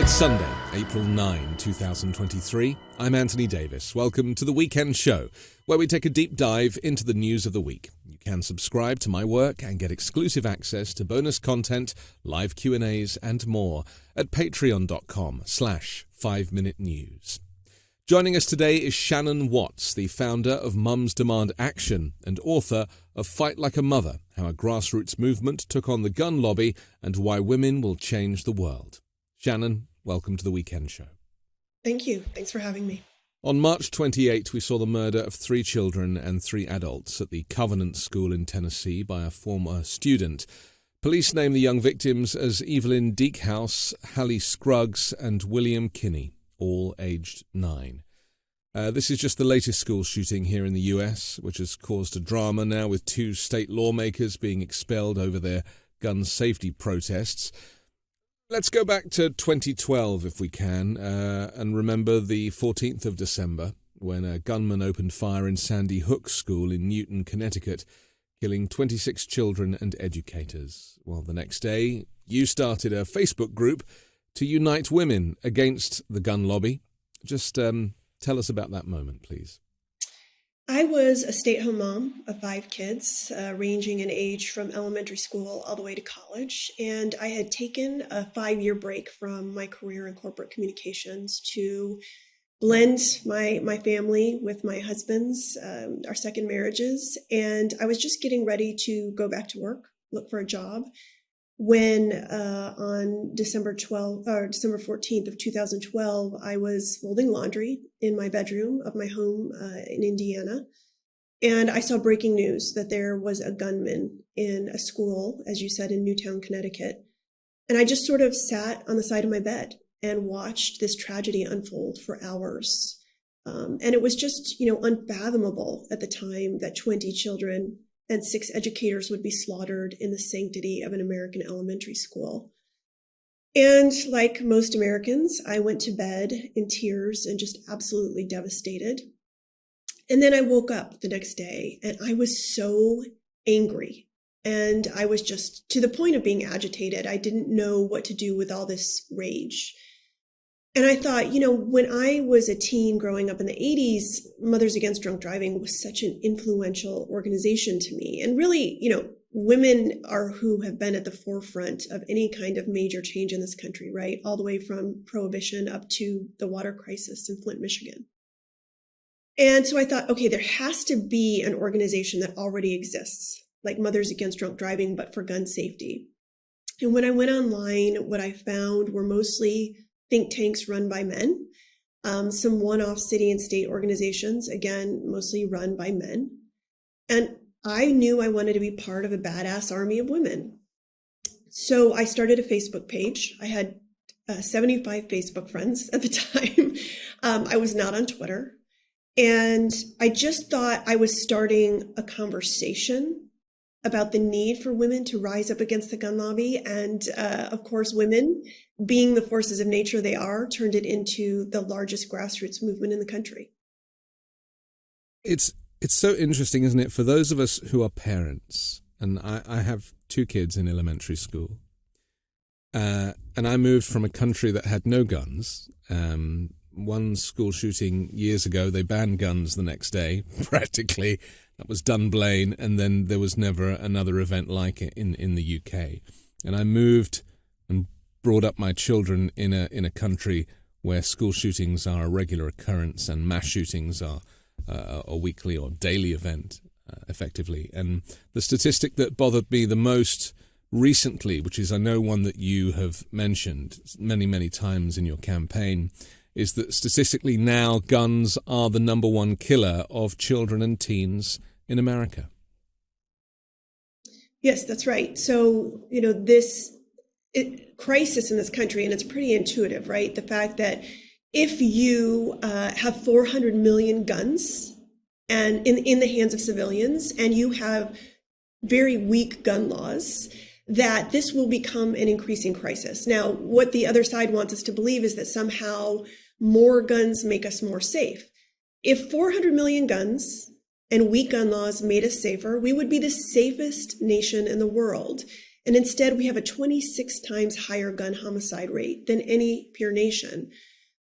Sunday, April 9, 2023. I'm Anthony Davis. Welcome to the Weekend Show, where we take a deep dive into the news of the week. You can subscribe to my work and get exclusive access to bonus content, live Q&As, and more at patreon.com/5Minute News. Joining us today is Shannon Watts, the founder of Mums Demand Action and author of Fight Like a Mother, How a Grassroots Movement Took on the Gun Lobby and Why Women Will Change the World. Shannon, welcome to the Weekend Show. Thank you. Thanks for having me. On March 28, we saw the murder of 3 children and 3 adults at the Covenant School in Tennessee by a former student. Police named the young victims as Evelyn Deekhouse, Hallie Scruggs, and William Kinney, all aged 9. This is just the latest school shooting here in the US, which has caused a drama now with 2 state lawmakers being expelled over their gun safety protests. Let's go back to 2012, if we can, and remember the 14th of December, when a gunman opened fire in Sandy Hook School in Newton, Connecticut, killing 26 children and educators. Well, the next day, you started a Facebook group to unite women against the gun lobby. Just tell us about that moment, please. I was a stay-at-home mom of 5 kids, ranging in age from elementary school all the way to college. And I had taken a 5-year break from my career in corporate communications to blend my family with my husband's, our second marriages. And I was just getting ready to go back to work, look for a job, when on December 14th of 2012, I was folding laundry in my bedroom of my home in Indiana. And I saw breaking news that there was a gunman in a school, as you said, in Newtown, Connecticut. And I just sort of sat on the side of my bed and watched this tragedy unfold for hours. And it was just, unfathomable at the time that 20 children and 6 educators would be slaughtered in the sanctity of an American elementary school. And like most Americans, I went to bed in tears and just absolutely devastated. And then I woke up the next day and I was so angry. And I was just to the point of being agitated. I didn't know what to do with all this rage. And I thought, when I was a teen growing up in the 80s, Mothers Against Drunk Driving was such an influential organization to me. And really, women are who have been at the forefront of any kind of major change in this country, right? All the way from prohibition up to the water crisis in Flint, Michigan. And so I thought, okay, there has to be an organization that already exists, like Mothers Against Drunk Driving, but for gun safety. And when I went online, what I found were mostly think tanks run by men, some one-off city and state organizations, again, mostly run by men. And I knew I wanted to be part of a badass army of women. So I started a Facebook page. I had 75 Facebook friends at the time. I was not on Twitter. And I just thought I was starting a conversation about the need for women to rise up against the gun lobby. And of course, women, being the forces of nature they are, turned it into the largest grassroots movement in the country. It's so interesting, isn't it? For those of us who are parents, and I have 2 kids in elementary school, and I moved from a country that had no guns. One school shooting years ago, they banned guns the next day, practically. That was Dunblane, and then there was never another event like it in the UK. And I moved and brought up my children in a country where school shootings are a regular occurrence and mass shootings are a weekly or daily event, effectively. And the statistic that bothered me the most recently, which is I know one that you have mentioned many, many times in your campaign, is that statistically now guns are the number 1 killer of children and teens in America. Yes, that's right. So, this crisis in this country, and it's pretty intuitive, right? The fact that if you have 400 million guns and in the hands of civilians, and you have very weak gun laws, that this will become an increasing crisis. Now, what the other side wants us to believe is that somehow more guns make us more safe. If 400 million guns and weak gun laws made us safer, we would be the safest nation in the world. And instead, we have a 26 times higher gun homicide rate than any peer nation.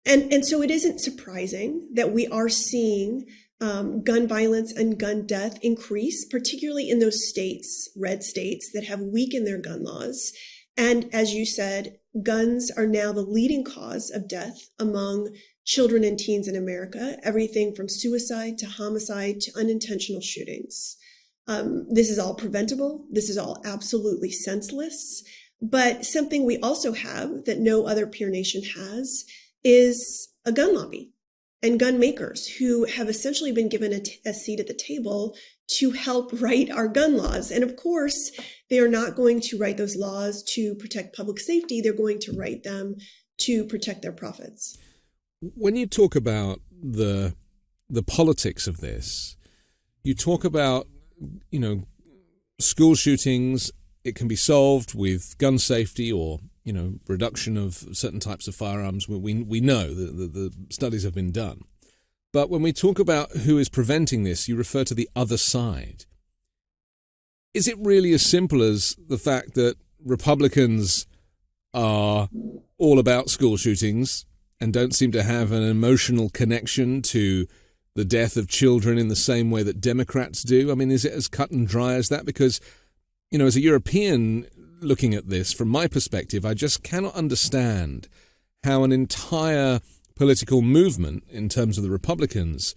And so it isn't surprising that we are seeing gun violence and gun death increase, particularly in those states, red states, that have weakened their gun laws. And as you said, guns are now the leading cause of death among children and teens in America, everything from suicide to homicide to unintentional shootings. This is all preventable. This is all absolutely senseless. But something we also have that no other peer nation has is a gun lobby and gun makers who have essentially been given a seat at the table to help write our gun laws. And of course, they are not going to write those laws to protect public safety. They're going to write them to protect their profits. When you talk about the politics of this, you talk about, school shootings. It can be solved with gun safety or, reduction of certain types of firearms. We know that the studies have been done. But when we talk about who is preventing this, you refer to the other side. Is it really as simple as the fact that Republicans are all about school shootings and don't seem to have an emotional connection to the death of children in the same way that Democrats do? I mean, is it as cut and dry as that? Because, as a European looking at this, from my perspective, I just cannot understand how an entire political movement, in terms of the Republicans,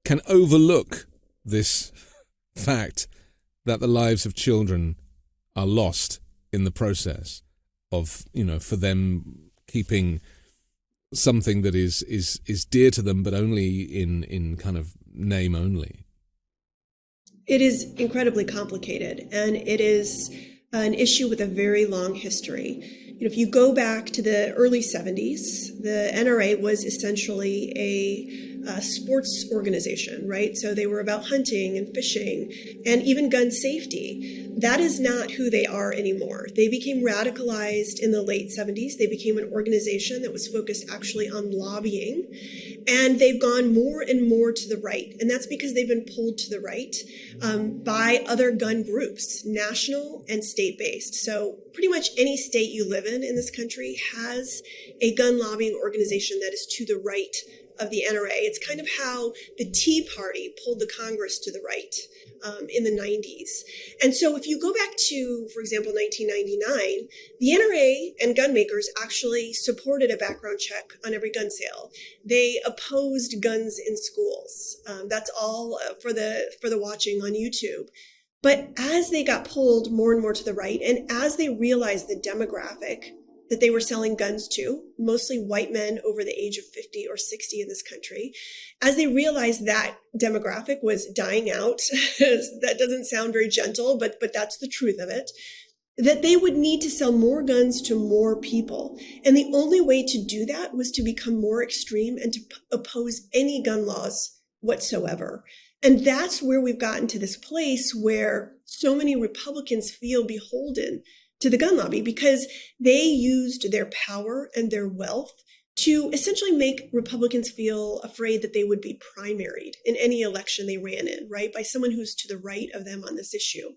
can overlook this fact that the lives of children are lost in the process of, for them keeping something that is dear to them, but only in kind of name only. It is incredibly complicated, and it is an issue with a very long history. If you go back to the early 70s, the NRA was essentially a sports organization, right? So they were about hunting and fishing and even gun safety. That is not who they are anymore. They became radicalized in the late 70s. They became an organization that was focused actually on lobbying. And they've gone more and more to the right. And that's because they've been pulled to the right by other gun groups, national and state-based. So pretty much any state you live in this country has a gun lobbying organization that is to the right of the NRA. It's kind of how the Tea Party pulled the Congress to the right in the 90s. And so if you go back to, for example, 1999, the NRA and gun makers actually supported a background check on every gun sale. They opposed guns in schools. That's all for the watching on YouTube. But as they got pulled more and more to the right, and as they realized the demographic that they were selling guns to, mostly white men over the age of 50 or 60 in this country, as they realized that demographic was dying out, that doesn't sound very gentle, but that's the truth of it, that they would need to sell more guns to more people. And the only way to do that was to become more extreme and to oppose any gun laws whatsoever. And that's where we've gotten to this place where so many Republicans feel beholden to the gun lobby because they used their power and their wealth to essentially make Republicans feel afraid that they would be primaried in any election they ran in, right, by someone who's to the right of them on this issue.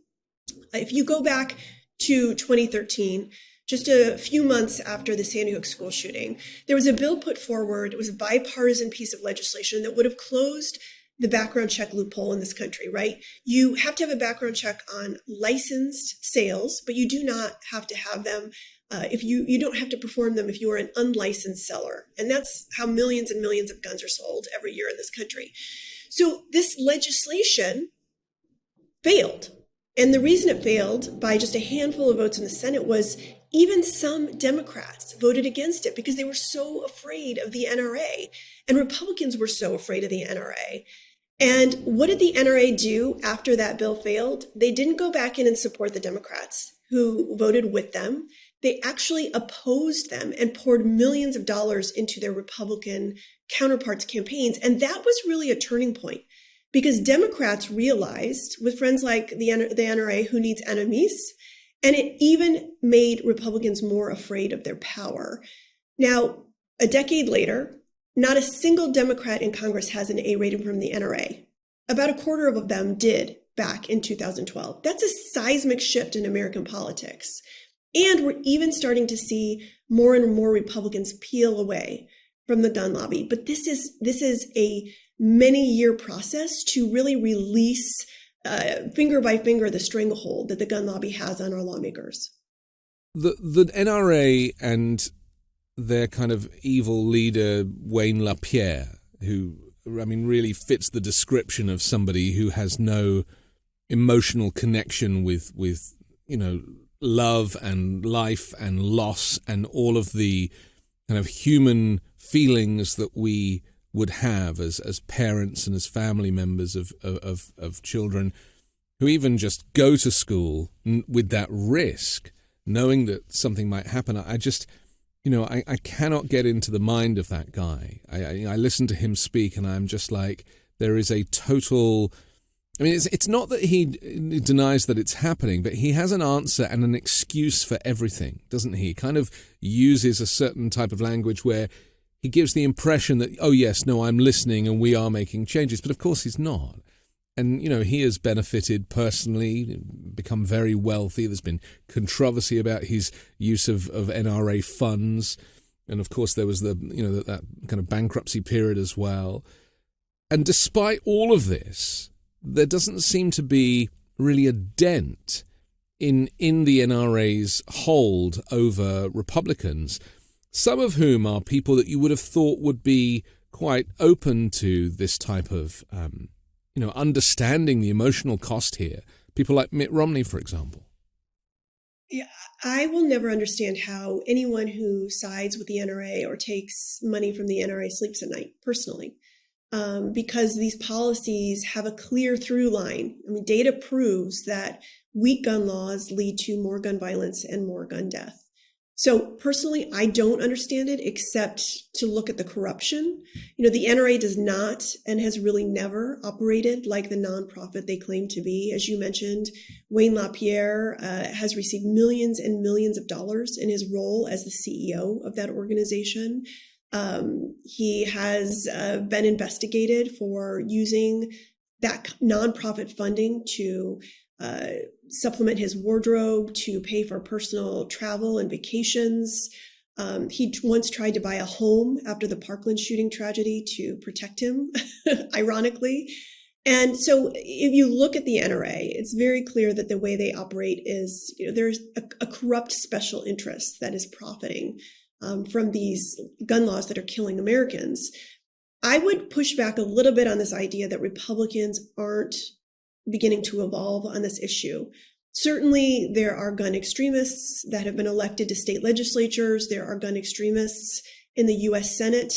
If you go back to 2013, just a few months after the Sandy Hook school shooting, there was a bill put forward. It was a bipartisan piece of legislation that would have closed the background check loophole in this country, right? You have to have a background check on licensed sales, but you do not have to have them if you don't have to perform them if you are an unlicensed seller. And that's how millions and millions of guns are sold every year in this country. So this legislation failed. And the reason it failed by just a handful of votes in the Senate was even some Democrats voted against it because they were so afraid of the NRA. And Republicans were so afraid of the NRA. And what did the NRA do after that bill failed? They didn't go back in and support the Democrats who voted with them. They actually opposed them and poured millions of dollars into their Republican counterparts' campaigns. And that was really a turning point because Democrats realized, with friends like the NRA, who needs enemies, and it even made Republicans more afraid of their power. Now, a decade later, not a single Democrat in Congress has an A rating from the NRA. About a quarter of them did back in 2012. That's a seismic shift in American politics. And we're even starting to see more and more Republicans peel away from the gun lobby. But this is a many-year process to really release, finger by finger, the stranglehold that the gun lobby has on our lawmakers. The NRA and their kind of evil leader, Wayne LaPierre, who, I mean, really fits the description of somebody who has no emotional connection with love and life and loss and all of the kind of human feelings that we would have as parents and as family members of children who even just go to school with that risk, knowing that something might happen. I just, I cannot get into the mind of that guy. I listen to him speak and I'm just like, there is a total... I mean, it's not that he denies that it's happening, but he has an answer and an excuse for everything, doesn't he? He kind of uses a certain type of language where he gives the impression that, oh, yes, no, I'm listening and we are making changes. But of course he's not. And, he has benefited personally, become very wealthy. There's been controversy about his use of NRA funds. And of course there was that kind of bankruptcy period as well. And despite all of this, there doesn't seem to be really a dent in the NRA's hold over Republicans, some of whom are people that you would have thought would be quite open to this type of, understanding the emotional cost here. People like Mitt Romney, for example. Yeah, I will never understand how anyone who sides with the NRA or takes money from the NRA sleeps at night, personally. Because these policies have a clear through line. I mean, data proves that weak gun laws lead to more gun violence and more gun death. So personally, I don't understand it except to look at the corruption. The NRA does not and has really never operated like the nonprofit they claim to be. As you mentioned, Wayne LaPierre has received millions and millions of dollars in his role as the CEO of that organization. He has been investigated for using that nonprofit funding to supplement his wardrobe, to pay for personal travel and vacations. He once tried to buy a home after the Parkland shooting tragedy to protect him, ironically. And so if you look at the NRA, it's very clear that the way they operate is, there's a corrupt special interest that is profiting from these gun laws that are killing Americans. I would push back a little bit on this idea that Republicans aren't beginning to evolve on this issue. Certainly, there are gun extremists that have been elected to state legislatures. There are gun extremists in the U.S. Senate.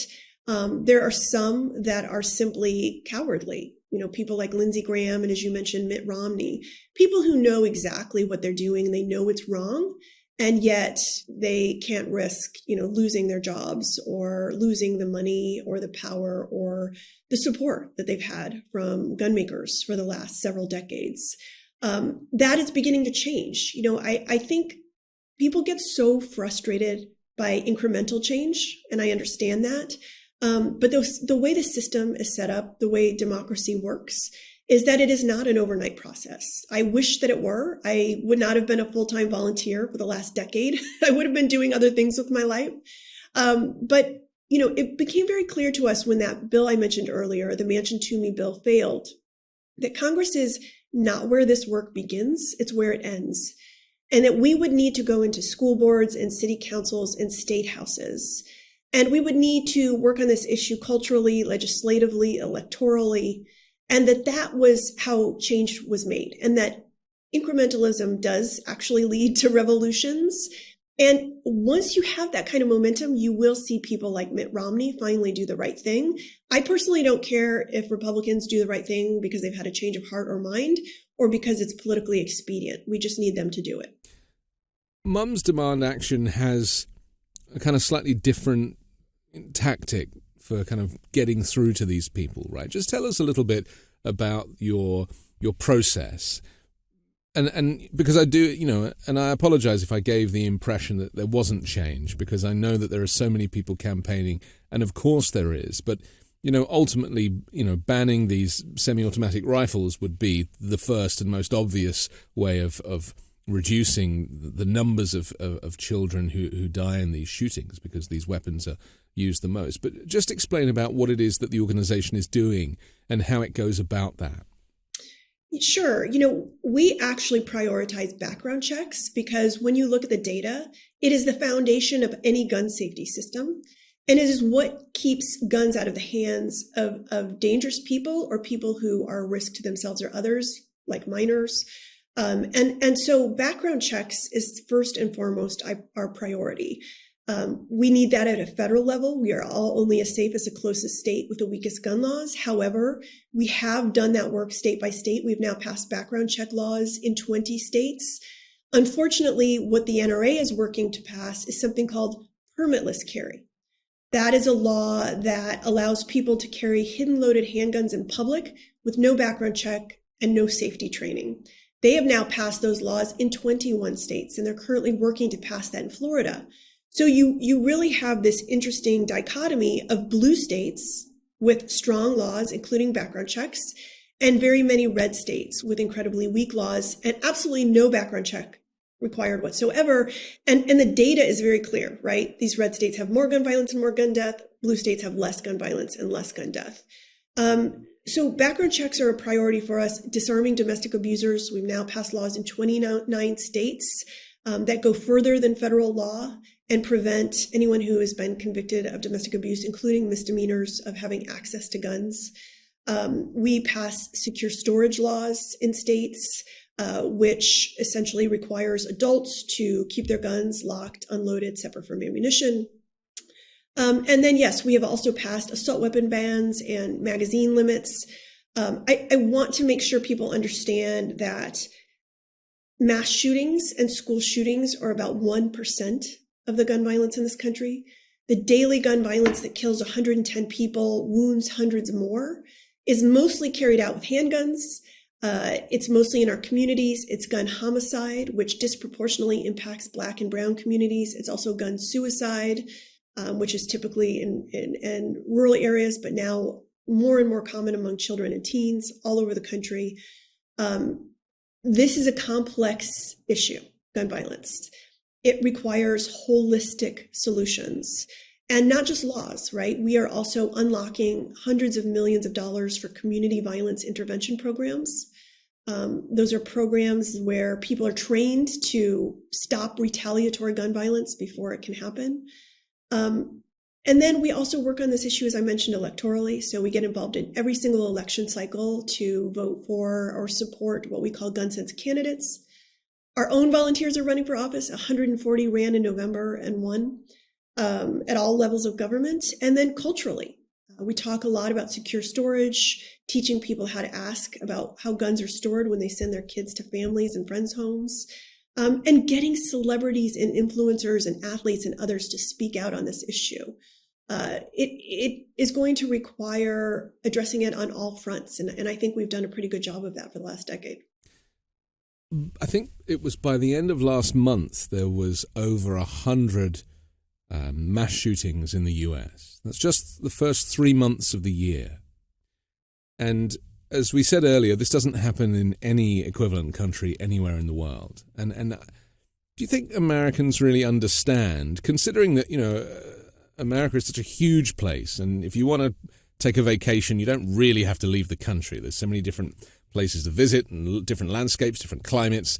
There are some that are simply cowardly. People like Lindsey Graham and, as you mentioned, Mitt Romney, people who know exactly what they're doing. They know it's wrong. And yet they can't risk, losing their jobs or losing the money or the power or the support that they've had from gun makers for the last several decades. That is beginning to change. I think people get so frustrated by incremental change, and I understand that. But the way the system is set up, the way democracy works, is that it is not an overnight process. I wish that it were. I would not have been a full-time volunteer for the last decade. I would have been doing other things with my life. But it became very clear to us when that bill I mentioned earlier, the Manchin-Toomey bill, failed, that Congress is not where this work begins, it's where it ends. And that we would need to go into school boards and city councils and state houses. And we would need to work on this issue culturally, legislatively, electorally, and that was how change was made, and that incrementalism does actually lead to revolutions. And once you have that kind of momentum, you will see people like Mitt Romney finally do the right thing. I personally don't care if Republicans do the right thing because they've had a change of heart or mind, or because it's politically expedient. We just need them to do it. Mums Demand Action has a kind of slightly different tactic for kind of getting through to these people, right? Just tell us a little bit about your process. And because I do, and I apologize if I gave the impression that there wasn't change, because I know that there are so many people campaigning, and of course there is. But ultimately, banning these semi-automatic rifles would be the first and most obvious way of reducing the numbers of children who die in these shootings, because these weapons are used the most. But just explain about what it is that the organization is doing and how it goes about that. Sure. We actually prioritize background checks because when you look at the data, it is the foundation of any gun safety system. And it is what keeps guns out of the hands of dangerous people or people who are a risk to themselves or others, like minors. And so background checks is first and foremost our priority. We need that at a federal level. We are all only as safe as the closest state with the weakest gun laws. However, we have done that work state by state. We've now passed background check laws in 20 states. Unfortunately, what the NRA is working to pass is something called permitless carry. That is a law that allows people to carry hidden loaded handguns in public with no background check and no safety training. They have now passed those laws in 21 states, and they're currently working to pass that in Florida. So you really have this interesting dichotomy of blue states with strong laws, including background checks, and very many red states with incredibly weak laws and absolutely no background check required whatsoever. And the data is very clear, right? These red states have more gun violence and more gun death. Blue states have less gun violence and less gun death. So background checks are a priority for us. Disarming domestic abusers. We've now passed laws in 29 states that go further than federal law and prevent anyone who has been convicted of domestic abuse, including misdemeanors, of having access to guns. We pass secure storage laws in states, which essentially requires adults to keep their guns locked, unloaded, separate from ammunition. And then, yes, we have also passed assault weapon bans and magazine limits. I want to make sure people understand that mass shootings and school shootings are about 1% of the gun violence in this country. The daily gun violence that kills 110 people, wounds hundreds more, is mostly carried out with handguns. It's mostly in our communities. It's gun homicide, which disproportionately impacts Black and brown communities. It's also gun suicide, which is typically in rural areas, but now more and more common among children and teens all over the country. This is a complex issue, gun violence. It requires holistic solutions and not just laws, right? We are also unlocking hundreds of millions of dollars for community violence intervention programs. Those are programs where people are trained to stop retaliatory gun violence before it can happen. And then we also work on this issue, as I mentioned, electorally. So we get involved in every single election cycle to vote for or support what we call gun sense candidates. Our own volunteers are running for office. 140 ran in November and won at all levels of government. And then culturally, we talk a lot about secure storage, teaching people how to ask about how guns are stored when they send their kids to families and friends' homes, and getting celebrities and influencers and athletes and others to speak out on this issue. It is going to require addressing it on all fronts. And I think we've done a pretty good job of that for the last decade. I think it was by the end of last month, there was over 100 mass shootings in the US. That's just the first 3 months of the year. And as we said earlier, this doesn't happen in any equivalent country anywhere in the world. And do you think Americans really understand, considering that, America is such a huge place, and if you want to take a vacation, you don't really have to leave the country. There's so many different places to visit and different landscapes, different climates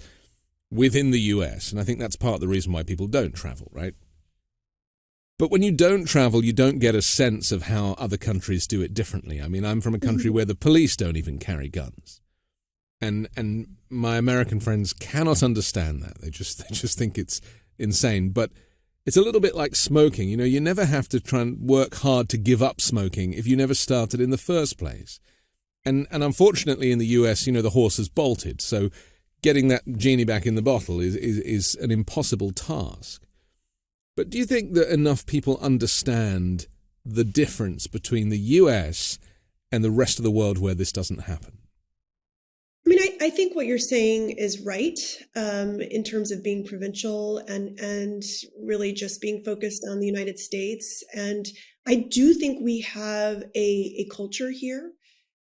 within the US. And I think that's part of the reason why people don't travel, right? But when you don't travel, you don't get a sense of how other countries do it differently. I mean, I'm from a country where the police don't even carry guns. And my American friends cannot understand that. They just think it's insane. But it's a little bit like smoking. You never have to try and work hard to give up smoking if you never started in the first place. And unfortunately in the US, the horse has bolted. So getting that genie back in the bottle is an impossible task. But do you think that enough people understand the difference between the US and the rest of the world where this doesn't happen? I mean, I think what you're saying is right, in terms of being provincial and really just being focused on the United States. And I do think we have a culture here,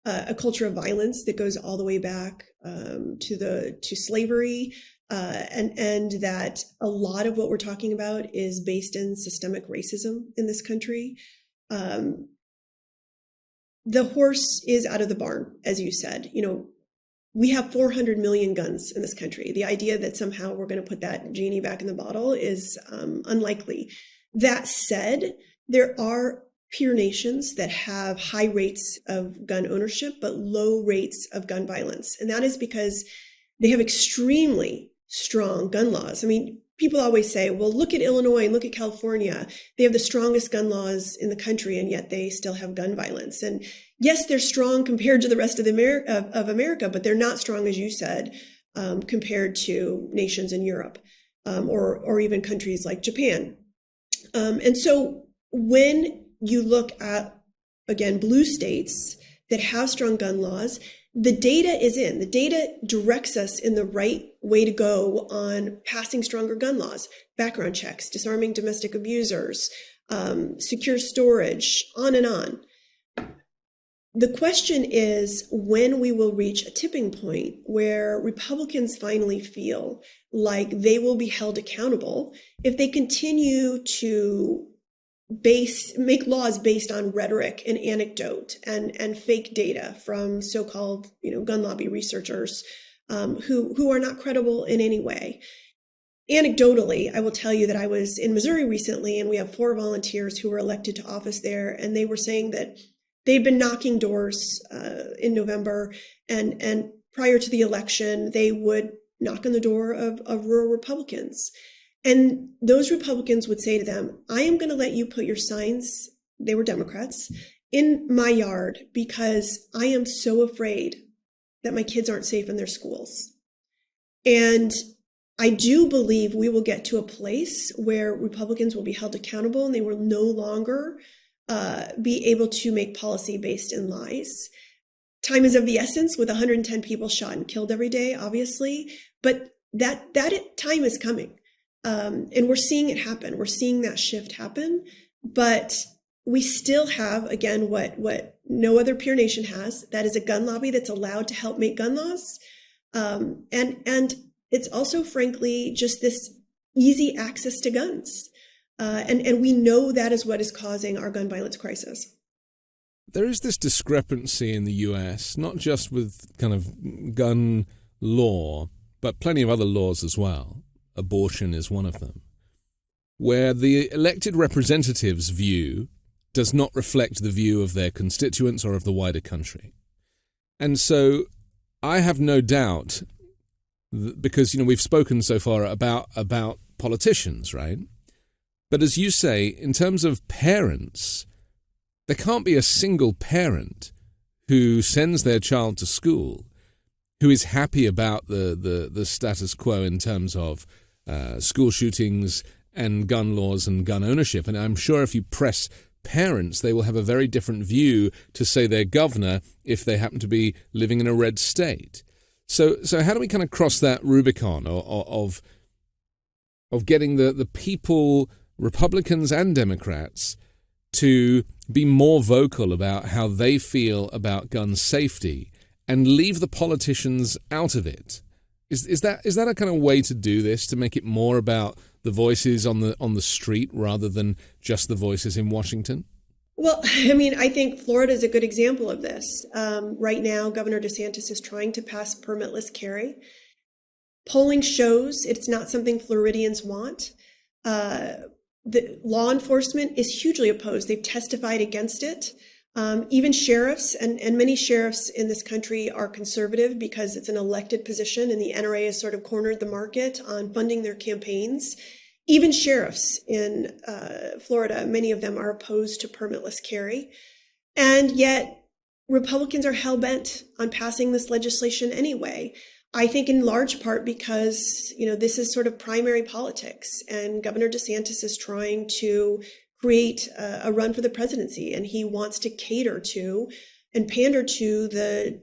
a culture of violence that goes all the way back to slavery, and that a lot of what we're talking about is based in systemic racism in this country. Um, the horse is out of the barn, as you said. We have 400 million guns in this country. The idea that somehow we're going to put that genie back in the bottle is unlikely. That said, there are peer nations that have high rates of gun ownership, but low rates of gun violence. And that is because they have extremely strong gun laws. I mean, people always say, well, look at Illinois and look at California. They have the strongest gun laws in the country, and yet they still have gun violence. And yes, they're strong compared to the rest of America, but they're not strong, as you said, compared to nations in Europe, or even countries like Japan. And so when you look at, again, blue states that have strong gun laws, the data is in. The data directs us in the right way to go on passing stronger gun laws, background checks, disarming domestic abusers, secure storage, on and on. The question is when we will reach a tipping point where Republicans finally feel like they will be held accountable if they continue to make laws based on rhetoric and anecdote and fake data from so-called gun lobby researchers, who are not credible in any way. Anecdotally, I will tell you that I was in Missouri recently, and we have 4 volunteers who were elected to office there, and they were saying that they'd been knocking doors in November, and prior to the election, they would knock on the door of rural Republicans. And those Republicans would say to them, I am going to let you put your signs, they were Democrats, in my yard because I am so afraid that my kids aren't safe in their schools. And I do believe we will get to a place where Republicans will be held accountable and they will no longer be able to make policy based in lies. Time is of the essence with 110 people shot and killed every day, obviously, but that time is coming. And we're seeing it happen. We're seeing that shift happen, but we still have, again, what no other peer nation has. That is a gun lobby that's allowed to help make gun laws. And it's also, frankly, just this easy access to guns. And we know that is what is causing our gun violence crisis. There is this discrepancy in the US, not just with kind of gun law, but plenty of other laws as well. Abortion is one of them, where the elected representatives' view does not reflect the view of their constituents or of the wider country. And so I have no doubt, because we've spoken so far about politicians, right? But as you say, in terms of parents, there can't be a single parent who sends their child to school who is happy about the status quo in terms of school shootings and gun laws and gun ownership. And I'm sure if you press parents, they will have a very different view to, say, their governor if they happen to be living in a red state. So how do we kind of cross that Rubicon of getting the people, Republicans and Democrats, to be more vocal about how they feel about gun safety and leave the politicians out of it? Is that a kind of way to do this, to make it more about the voices on the street rather than just the voices in Washington? Well, I mean, I think Florida is a good example of this. Right now, Governor DeSantis is trying to pass permitless carry. Polling shows it's not something Floridians want. The law enforcement is hugely opposed. They've testified against it. Even sheriffs, and many sheriffs in this country are conservative because it's an elected position and the NRA has sort of cornered the market on funding their campaigns. Even sheriffs in Florida, many of them are opposed to permitless carry. And yet Republicans are hell-bent on passing this legislation anyway. I think in large part because, this is sort of primary politics, and Governor DeSantis is trying to create a run for the presidency, and he wants to cater to and pander to the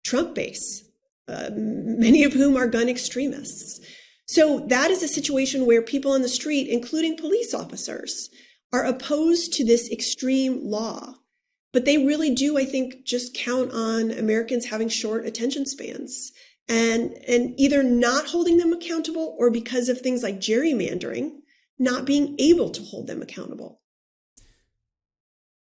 Trump base. many of whom are gun extremists. So that is a situation where people on the street, including police officers, are opposed to this extreme law. But they really do, I think, just count on Americans having short attention spans and either not holding them accountable or because of things like gerrymandering, not being able to hold them accountable.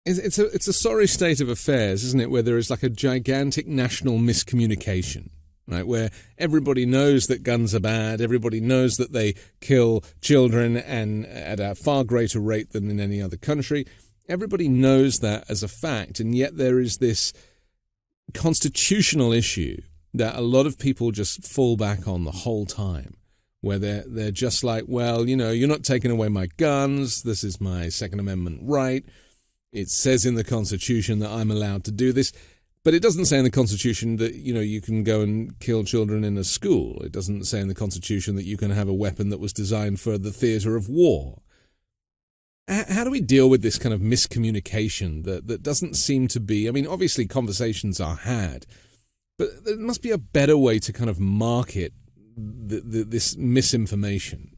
It's a sorry state of affairs, isn't it, where there is like a gigantic national miscommunication, right, where everybody knows that guns are bad, everybody knows that they kill children and at a far greater rate than in any other country. Everybody knows that as a fact, and yet there is this constitutional issue that a lot of people just fall back on the whole time, where they're just like, well, you're not taking away my guns, this is my Second Amendment right. It says in the Constitution that I'm allowed to do this, but it doesn't say in the Constitution that, you can go and kill children in a school. It doesn't say in the Constitution that you can have a weapon that was designed for the theater of war. How do we deal with this kind of miscommunication that doesn't seem to be, obviously conversations are had, but there must be a better way to kind of market this misinformation?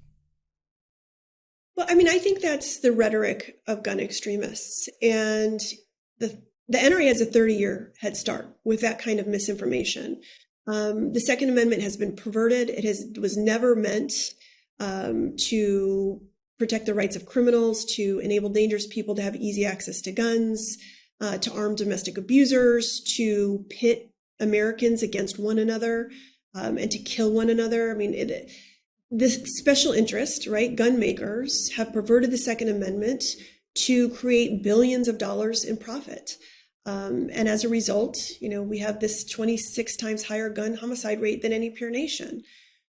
Well, I think that's the rhetoric of gun extremists. And the NRA has a 30-year head start with that kind of misinformation. The Second Amendment has been perverted. It was never meant to protect the rights of criminals, to enable dangerous people to have easy access to guns, to arm domestic abusers, to pit Americans against one another, and to kill one another. This special interest, right, gun makers have perverted the Second Amendment to create billions of dollars in profit. And as a result, we have this 26 times higher gun homicide rate than any peer nation.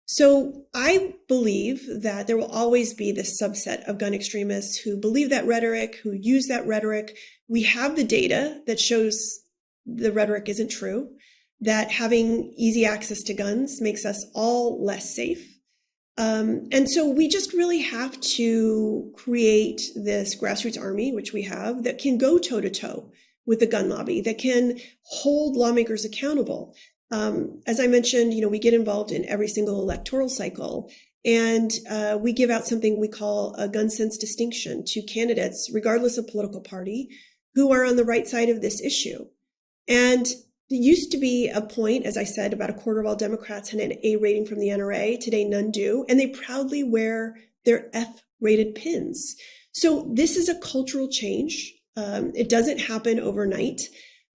So I believe that there will always be this subset of gun extremists who believe that rhetoric, who use that rhetoric. We have the data that shows the rhetoric isn't true, that having easy access to guns makes us all less safe. And so we just really have to create this grassroots army, which we have, that can go toe to toe with the gun lobby, that can hold lawmakers accountable. As I mentioned, we get involved in every single electoral cycle, and we give out something we call a gun sense distinction to candidates, regardless of political party, who are on the right side of this issue. And there used to be a point, as I said, about a quarter of all Democrats had an A rating from the NRA. Today, none do. And they proudly wear their F-rated pins. So this is a cultural change. It doesn't happen overnight,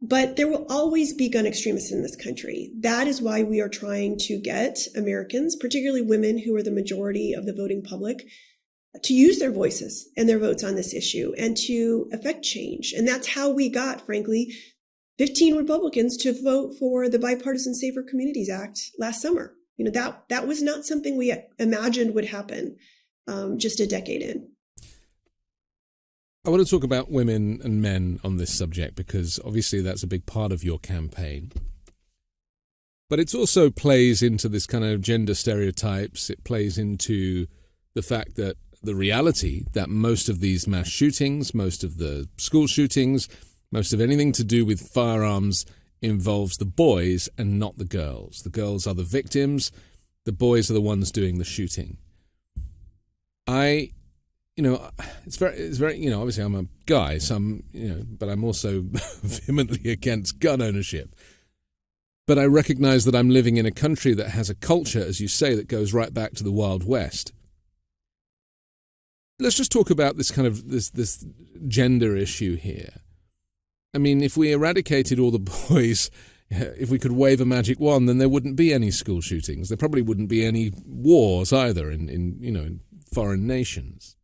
but there will always be gun extremists in this country. That is why we are trying to get Americans, particularly women who are the majority of the voting public, to use their voices and their votes on this issue and to affect change. And that's how we got, frankly, 15 Republicans to vote for the Bipartisan Safer Communities Act last summer. That was not something we imagined would happen just a decade in. I want to talk about women and men on this subject because obviously that's a big part of your campaign. But it also plays into this kind of gender stereotypes. It plays into the fact that the reality that most of these mass shootings, most of the school shootings, most of anything to do with firearms involves the boys and not the girls. The girls are the victims. The boys are the ones doing the shooting. It's very, obviously I'm a guy, so but I'm also vehemently against gun ownership. But I recognize that I'm living in a country that has a culture, as you say, that goes right back to the Wild West. Let's just talk about this kind of this gender issue here. If we eradicated all the boys, if we could wave a magic wand, then there wouldn't be any school shootings. There probably wouldn't be any wars either in foreign nations.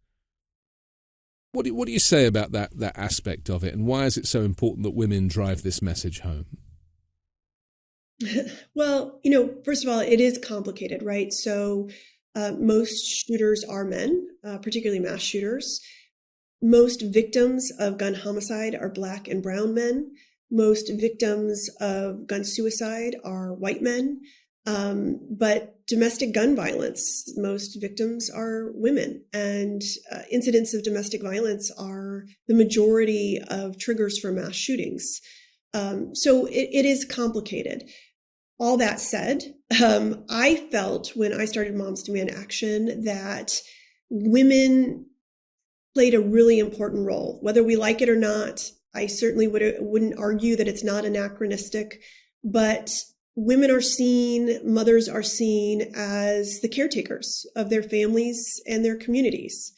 What do you say about that aspect of it, and why is it so important that women drive this message home? Well, first of all, it is complicated, right? So most shooters are men, particularly mass shooters. Most victims of gun homicide are Black and brown men. Most victims of gun suicide are white men. But domestic gun violence, most victims are women. And incidents of domestic violence are the majority of triggers for mass shootings. So it is complicated. all that said, I felt when I started Moms Demand Action that women played a really important role, whether we like it or not. I certainly wouldn't argue that it's not anachronistic, but women are seen, mothers are seen as the caretakers of their families and their communities.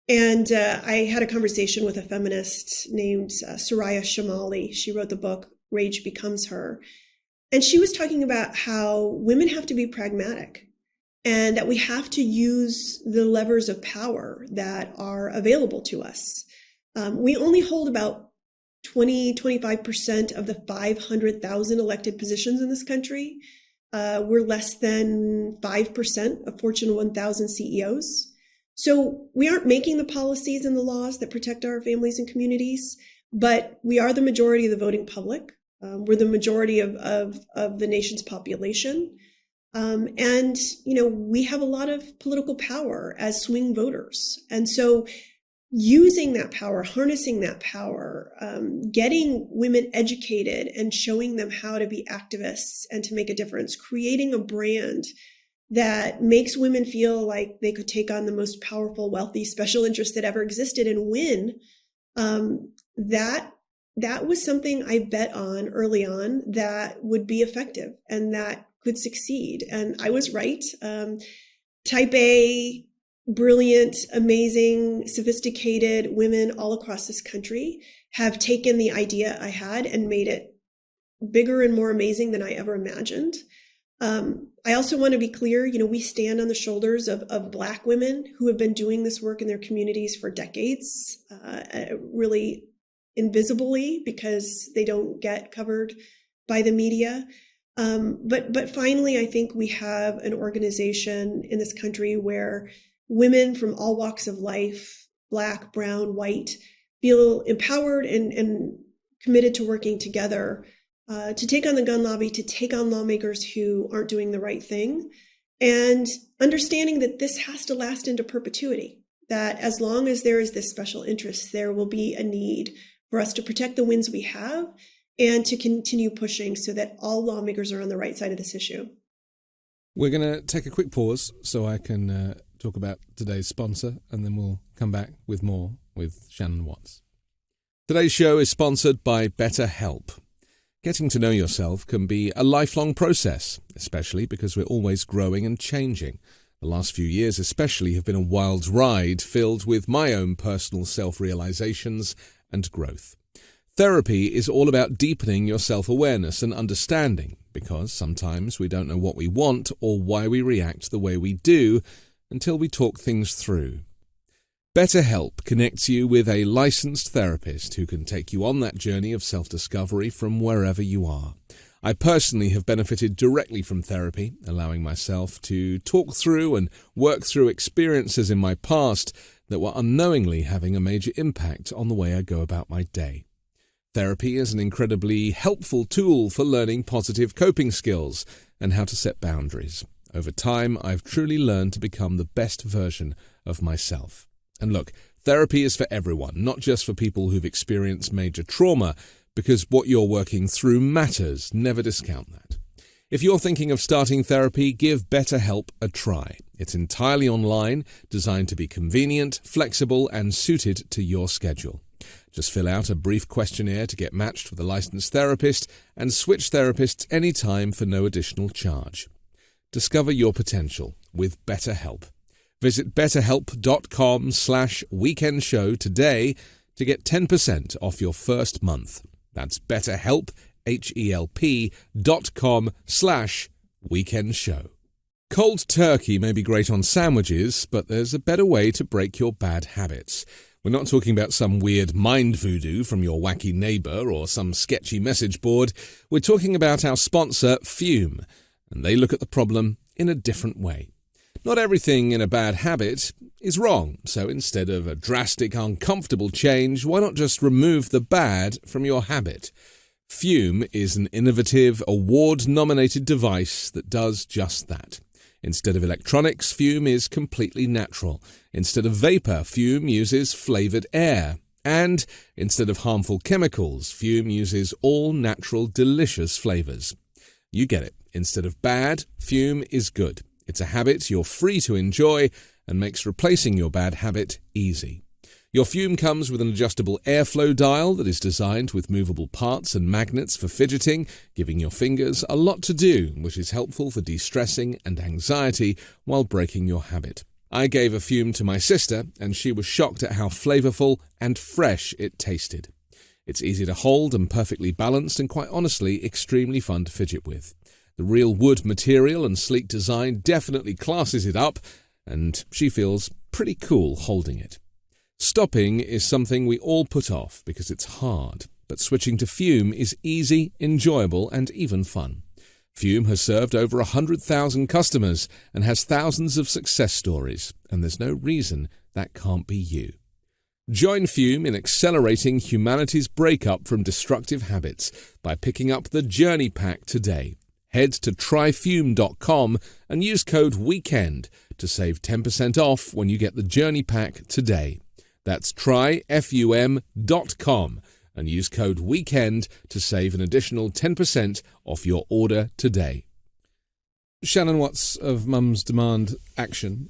And I had a conversation with a feminist named Soraya Shamali. She wrote the book, Rage Becomes Her. And she was talking about how women have to be pragmatic and that we have to use the levers of power that are available to us. We only hold about 25% of the 500,000 elected positions in this country. We're less than 5% of Fortune 1000 CEOs. So we aren't making the policies and the laws that protect our families and communities, but we are the majority of the voting public. We're the majority of the nation's population. And, we have a lot of political power as swing voters. And so using that power, harnessing that power, getting women educated and showing them how to be activists and to make a difference, creating a brand that makes women feel like they could take on the most powerful, wealthy special interest that ever existed and win, that was something I bet on early on that would be effective and that could succeed. And I was right. Type A, brilliant, amazing, sophisticated women all across this country have taken the idea I had and made it bigger and more amazing than I ever imagined. I also want to be clear, we stand on the shoulders of Black women who have been doing this work in their communities for decades, really invisibly because they don't get covered by the media. But finally, I think we have an organization in this country where women from all walks of life, Black, brown, white, feel empowered and committed to working together to take on the gun lobby, to take on lawmakers who aren't doing the right thing, and understanding that this has to last into perpetuity, that as long as there is this special interest, there will be a need for us to protect the wins we have and to continue pushing so that all lawmakers are on the right side of this issue. We're going to take a quick pause so I can talk about today's sponsor, and then we'll come back with more with Shannon Watts. Today's show is sponsored by BetterHelp. Getting to know yourself can be a lifelong process, especially because we're always growing and changing. The last few years especially have been a wild ride filled with my own personal self-realizations and growth. Therapy is all about deepening your self-awareness and understanding, because sometimes we don't know what we want or why we react the way we do until we talk things through. BetterHelp connects you with a licensed therapist who can take you on that journey of self-discovery from wherever you are. I personally have benefited directly from therapy, allowing myself to talk through and work through experiences in my past that were unknowingly having a major impact on the way I go about my day. Therapy is an incredibly helpful tool for learning positive coping skills and how to set boundaries. Over time, I've truly learned to become the best version of myself. And look, therapy is for everyone, not just for people who've experienced major trauma, because what you're working through matters. Never discount that. If you're thinking of starting therapy, give BetterHelp a try. It's entirely online, designed to be convenient, flexible, and suited to your schedule. Just fill out a brief questionnaire to get matched with a licensed therapist and switch therapists anytime for no additional charge. Discover your potential with BetterHelp. Visit betterhelp.com/weekendshow today to get 10% off your first month. That's BetterHelp, HELP.com/weekendshow. Cold turkey may be great on sandwiches, but there's a better way to break your bad habits. We're not talking about some weird mind voodoo from your wacky neighbour or some sketchy message board. We're talking about our sponsor, Fume, and they look at the problem in a different way. Not everything in a bad habit is wrong, so instead of a drastic, uncomfortable change, why not just remove the bad from your habit? Fume is an innovative, award-nominated device that does just that. Instead of electronics, Fume is completely natural. Instead of vapor, Fume uses flavored air. And instead of harmful chemicals, Fume uses all natural, delicious flavors. You get it. Instead of bad, fume is good. It's a habit you're free to enjoy and makes replacing your bad habit easy. Your fume comes with an adjustable airflow dial that is designed with movable parts and magnets for fidgeting, giving your fingers a lot to do, which is helpful for de-stressing and anxiety while breaking your habit. I gave a fume to my sister, and she was shocked at how flavorful and fresh it tasted. It's easy to hold and perfectly balanced, and quite honestly, extremely fun to fidget with. The real wood material and sleek design definitely classes it up, and she feels pretty cool holding it. Stopping is something we all put off because it's hard, but switching to fume is easy, enjoyable, and even fun. Fume has served over 100,000 customers and has thousands of success stories, and there's no reason that can't be you. Join Fume in accelerating humanity's breakup from destructive habits by picking up the Journey Pack today. Head to tryfume.com and use code WEEKEND to save 10% off when you get the Journey Pack today. That's tryfum.com and use code WEEKEND to save an additional 10% off your order today. Shannon Watts of Mums Demand Action.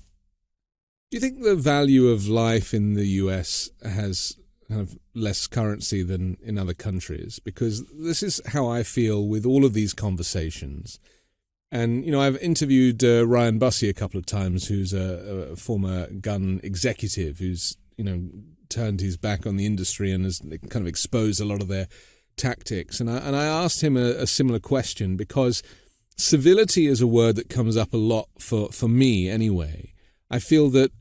Do you think the value of life in the US has kind of less currency than in other countries? Because this is how I feel with all of these conversations. And, I've interviewed Ryan Bussey a couple of times, who's a former gun executive who's turned his back on the industry and has kind of exposed a lot of their tactics. And I asked him a similar question, because civility is a word that comes up a lot for me anyway. I feel that,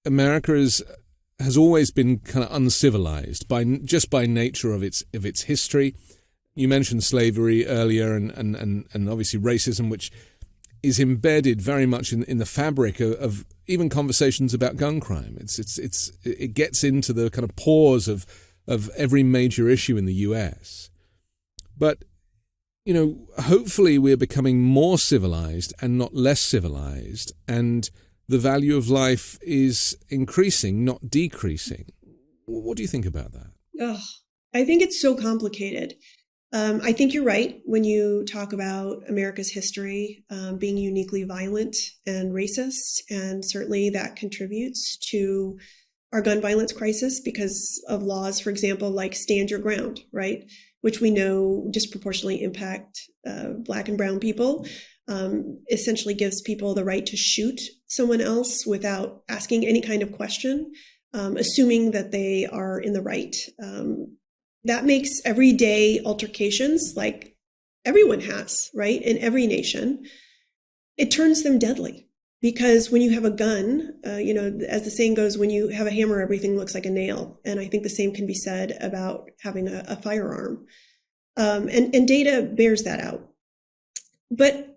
America has always been kind of uncivilized by nature of its history. You mentioned slavery earlier and obviously racism, which is embedded very much in the fabric of even conversations about gun crime. It gets into the kind of pores of every major issue in the US. But, hopefully we're becoming more civilized and not less civilized, and the value of life is increasing, not decreasing. What do you think about that? I think it's so complicated. I think you're right when you talk about America's history being uniquely violent and racist, and certainly that contributes to our gun violence crisis because of laws, for example, like Stand Your Ground, right, which we know disproportionately impact Black and brown people, essentially gives people the right to shoot someone else without asking any kind of question, assuming that they are in the right. That makes everyday altercations, like everyone has, right, in every nation, it turns them deadly. Because when you have a gun, as the saying goes, when you have a hammer, everything looks like a nail. And I think the same can be said about having a firearm. And data bears that out. But,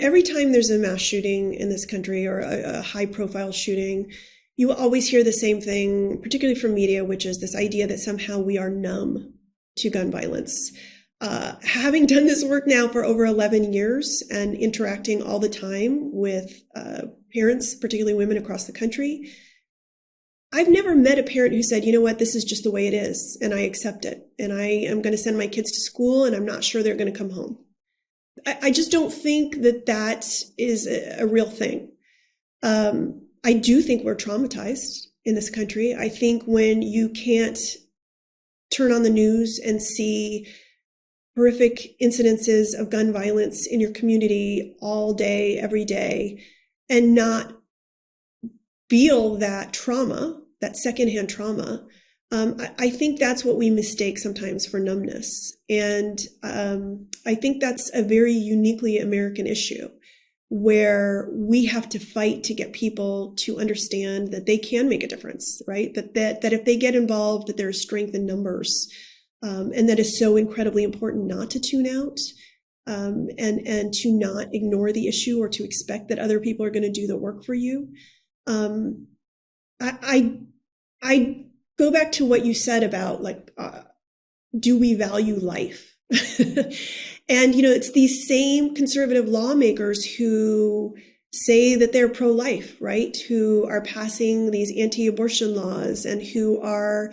every time there's a mass shooting in this country or a high-profile shooting, you will always hear the same thing, particularly from media, which is this idea that somehow we are numb to gun violence. Having done this work now for over 11 years and interacting all the time with parents, particularly women across the country, I've never met a parent who said, you know what, this is just the way it is, and I accept it. And I am going to send my kids to school, and I'm not sure they're going to come home. I just don't think that is a real thing. I do think we're traumatized in this country. I think when you can't turn on the news and see horrific incidences of gun violence in your community all day, every day, and not feel that trauma, that secondhand trauma, I think that's what we mistake sometimes for numbness. And I think that's a very uniquely American issue, where we have to fight to get people to understand that they can make a difference, right? That if they get involved, that there's strength in numbers, and that is so incredibly important not to tune out, and to not ignore the issue or to expect that other people are going to do the work for you. I go back to what you said about do we value life? And, it's these same conservative lawmakers who say that they're pro-life, right? Who are passing these anti-abortion laws and who are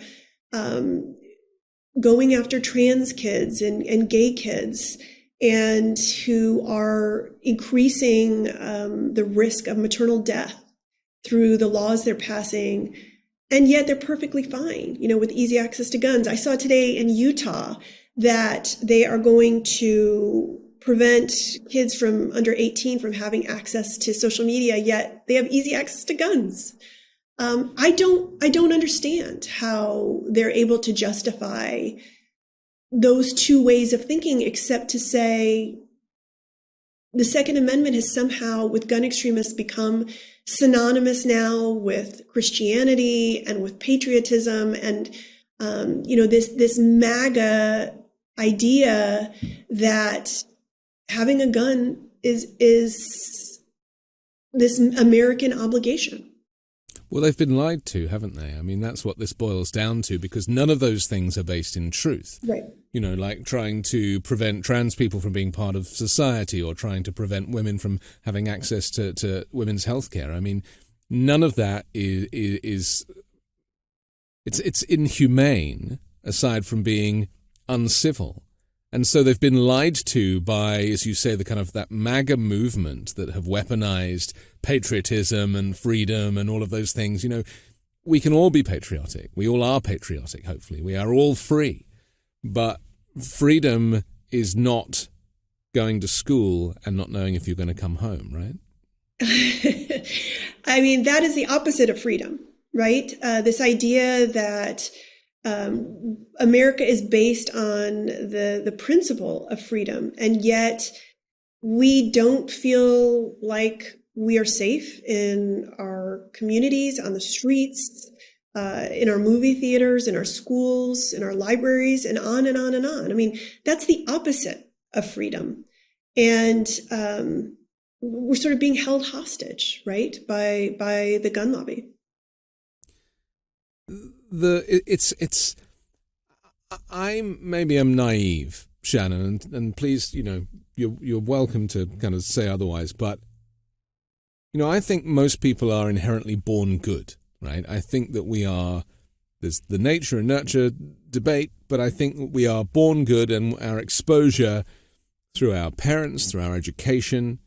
going after trans kids and gay kids. and who are increasing the risk of maternal death through the laws they're passing. And yet they're perfectly fine, with easy access to guns. I saw today in Utah that they are going to prevent kids from under 18 from having access to social media, yet they have easy access to guns. I don't understand how they're able to justify those two ways of thinking, except to say the Second Amendment has somehow, with gun extremists, become synonymous now with Christianity and with patriotism, and this MAGA idea that having a gun is this American obligation. Well, they've been lied to, haven't they? I mean, that's what this boils down to, because none of those things are based in truth. Right. Like trying to prevent trans people from being part of society, or trying to prevent women from having access to women's healthcare. I mean, none of that is it's inhumane, aside from being uncivil. And so they've been lied to by, as you say, the kind of that MAGA movement that have weaponized patriotism and freedom and all of those things. We can all be patriotic. We all are patriotic, hopefully. We are all free. But freedom is not going to school and not knowing if you're going to come home, right? I mean, that is the opposite of freedom, right? This idea that America is based on the principle of freedom, and yet we don't feel like we are safe in our communities, on the streets, in our movie theaters, in our schools, in our libraries, and on and on and on. I mean, that's the opposite of freedom. And we're sort of being held hostage, right, by the gun lobby. I'm naive, Shannon, and please, you're welcome to kind of say otherwise, but I think most people are inherently born good, right? I think that there's the nature and nurture debate, but I think that we are born good, and our exposure through our parents, through our education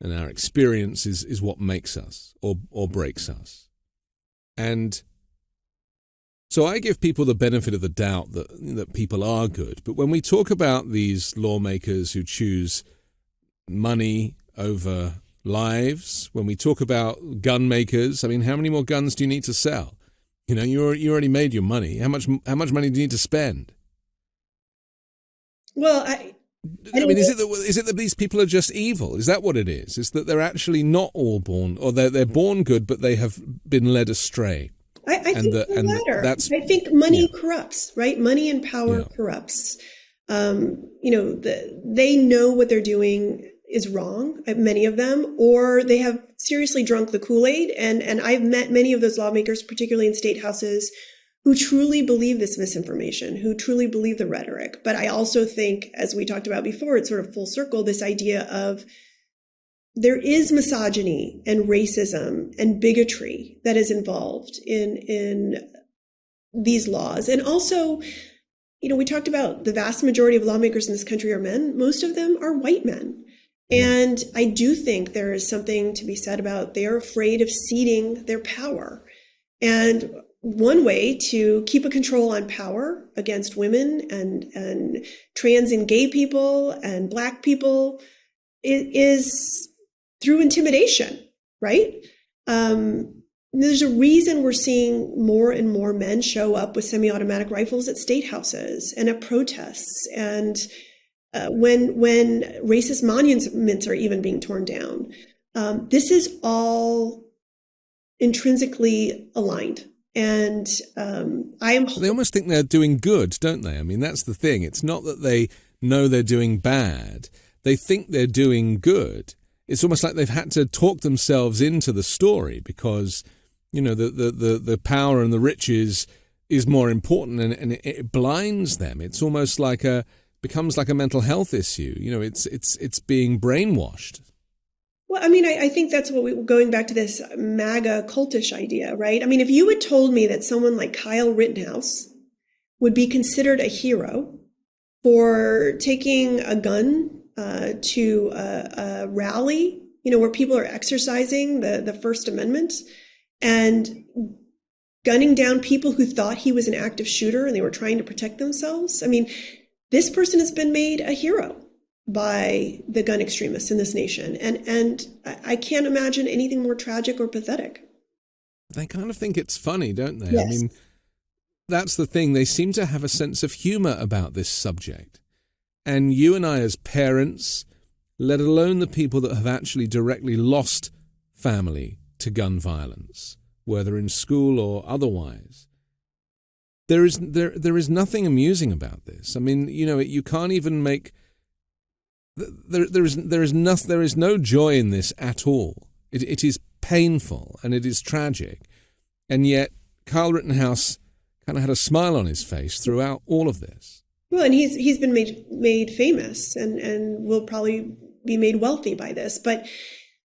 and our experience is what makes us or breaks us. And so I give people the benefit of the doubt that people are good. But when we talk about these lawmakers who choose money over lives, when we talk about gun makers, I mean, how many more guns do you need to sell? You already made your money. How much money do you need to spend? Well, I mean, is it that these people are just evil? Is that what it is? Is that they're actually not all born, or they're born good, but they have been led astray? I think the latter. I think money corrupts, right? Money and power corrupts. They know what they're doing is wrong, many of them, or they have seriously drunk the Kool-Aid. And I've met many of those lawmakers, particularly in state houses, who truly believe this misinformation, who truly believe the rhetoric. But I also think, as we talked about before, it's sort of full circle, this idea of there is misogyny and racism and bigotry that is involved in these laws. And also, we talked about the vast majority of lawmakers in this country are men. Most of them are white men. And I do think there is something to be said about they are afraid of ceding their power. And one way to keep a control on power against women and trans and gay people and Black people is through intimidation, right? There's a reason we're seeing more and more men show up with semi-automatic rifles at state houses and at protests, and when racist monuments are even being torn down. This is all intrinsically aligned. And they almost think they're doing good, don't they? I mean, that's the thing. It's not that they know they're doing bad. They think they're doing good. It's almost like they've had to talk themselves into the story because, the power and the riches is more important, and it blinds them. It's almost like becomes like a mental health issue. It's being brainwashed. Well, I mean, I think that's going back to this MAGA cultish idea, right? I mean, if you had told me that someone like Kyle Rittenhouse would be considered a hero for taking a gun to a rally, where people are exercising the First Amendment and gunning down people who thought he was an active shooter and they were trying to protect themselves. I mean, this person has been made a hero by the gun extremists in this nation. And I can't imagine anything more tragic or pathetic. They kind of think it's funny, don't they? Yes. I mean, that's the thing. They seem to have a sense of humor about this subject. And you and I as parents, let alone the people that have actually directly lost family to gun violence, whether in school or otherwise, there is nothing amusing about this. I mean, you can't even make there is no joy in this at all. It is painful and it is tragic, and yet Kyle Rittenhouse kind of had a smile on his face throughout all of this. Well, and he's been made famous and will probably be made wealthy by this. But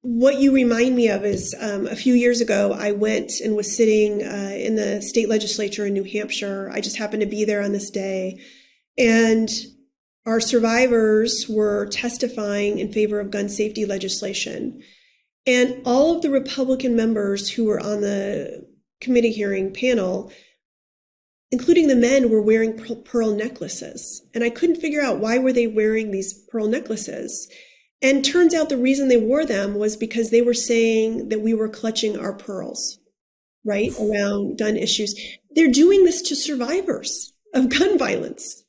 what you remind me of is a few years ago, I went and was sitting in the state legislature in New Hampshire. I just happened to be there on this day. And our survivors were testifying in favor of gun safety legislation. And all of the Republican members who were on the committee hearing panel, including the men, were wearing pearl necklaces. And I couldn't figure out why were they wearing these pearl necklaces. And turns out the reason they wore them was because they were saying that we were clutching our pearls, right, around gun issues. They're doing this to survivors of gun violence.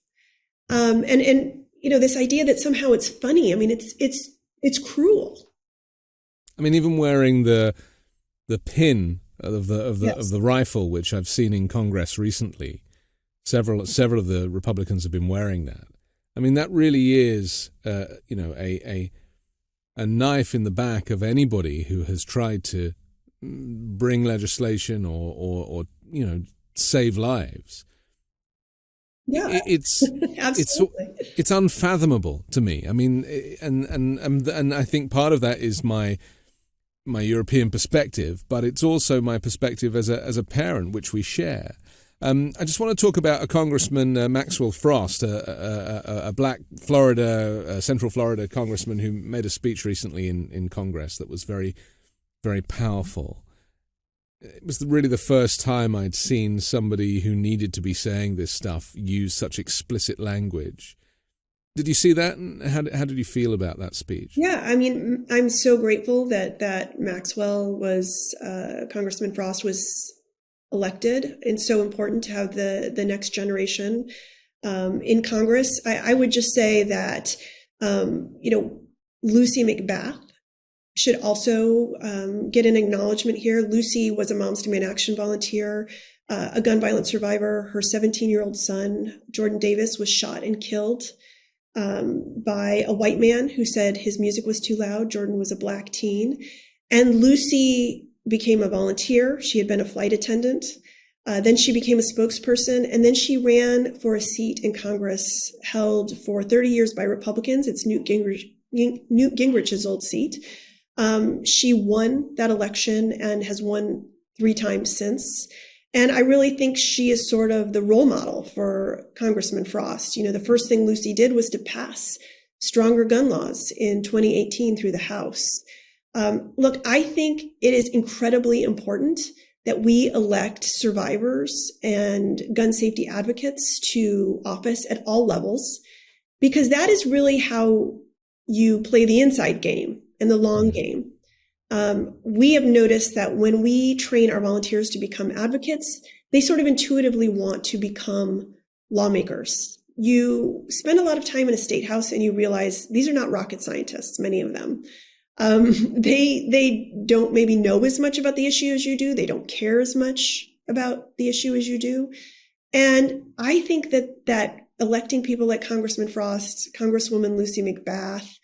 And this idea that somehow it's funny. I mean, it's cruel. I mean, even wearing the pin of Yes. the rifle, which I've seen in Congress recently, several of the Republicans have been wearing that. I mean, that really is, a knife in the back of anybody who has tried to bring legislation or save lives. Yeah, It's absolutely. it's unfathomable to me. I mean, and I think part of that is my European perspective, but it's also my perspective as a parent, which we share. I just want to talk about a Congressman, Maxwell Frost, a black Central Florida congressman who made a speech recently in Congress that was very, very powerful. It was really the first time I'd seen somebody who needed to be saying this stuff use such explicit language. Did you see that? And how did you feel about that speech? Yeah, I mean, I'm so grateful that Maxwell Congressman Frost was elected, and so important to have the next generation in Congress. I would just say that, Lucy McBath should also get an acknowledgement here. Lucy was a Moms Demand Action volunteer, a gun violence survivor. Her 17-year-old son, Jordan Davis, was shot and killed by a white man who said his music was too loud. Jordan was a black teen. And Lucy became a volunteer. She had been a flight attendant. Then she became a spokesperson. And then she ran for a seat in Congress held for 30 years by Republicans. It's Newt Gingrich's old seat. She won that election and has won 3 times since. And I really think she is sort of the role model for Congressman Frost. The first thing Lucy did was to pass stronger gun laws in 2018 through the House. Look, I think it is incredibly important that we elect survivors and gun safety advocates to office at all levels, because that is really how you play the inside game and the long game. We have noticed that when we train our volunteers to become advocates, they sort of intuitively want to become lawmakers. You spend a lot of time in a state house and you realize these are not rocket scientists, many of them. They don't maybe know as much about the issue as you do. They don't care as much about the issue as you do. And I think that electing people like Congressman Frost, Congresswoman Lucy McBath,